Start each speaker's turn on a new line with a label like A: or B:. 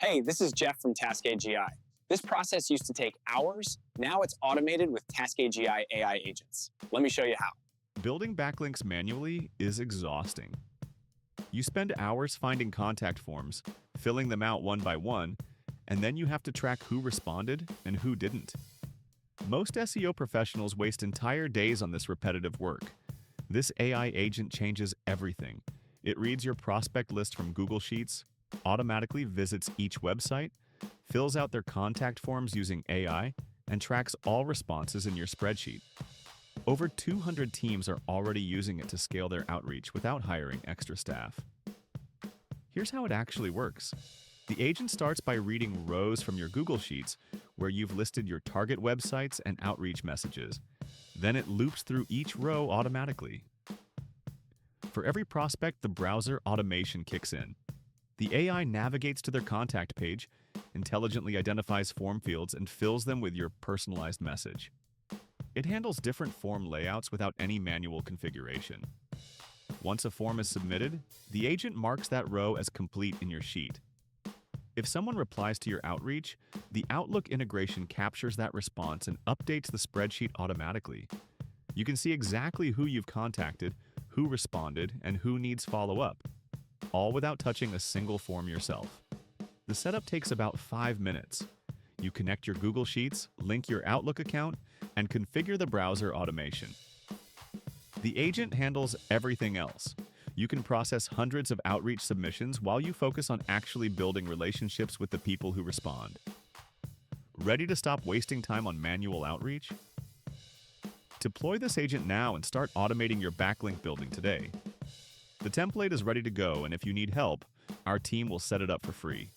A: Hey, this is Jeff from Task AGI. This process used to take hours. Now it's automated with Task AGI AI agents. Let me show you how.
B: Building backlinks manually is exhausting. You spend hours finding contact forms, filling them out one by one, and then you have to track who responded and who didn't. Most SEO professionals waste entire days on this repetitive work. This AI agent changes everything. It reads your prospect list from Google Sheets, automatically visits each website, fills out their contact forms using AI, and tracks all responses in your spreadsheet. Over 200 teams are already using it to scale their outreach without hiring extra staff. Here's how it actually works. The agent starts by reading rows from your Google Sheets where you've listed your target websites and outreach messages. Then it loops through each row automatically. For every prospect, the browser automation kicks in. The AI navigates to their contact page, intelligently identifies form fields, and fills them with your personalized message. It handles different form layouts without any manual configuration. Once a form is submitted, the agent marks that row as complete in your sheet. If someone replies to your outreach, the Outlook integration captures that response and updates the spreadsheet automatically. You can see exactly who you've contacted, who responded, and who needs follow-up, all without touching a single form yourself. The setup takes about 5 minutes. You connect your Google Sheets, link your Outlook account, and configure the browser automation. The agent handles everything else. You can process hundreds of outreach submissions while you focus on actually building relationships with the people who respond. Ready to stop wasting time on manual outreach? Deploy this agent now and start automating your backlink building today. The template is ready to go, and if you need help, our team will set it up for free.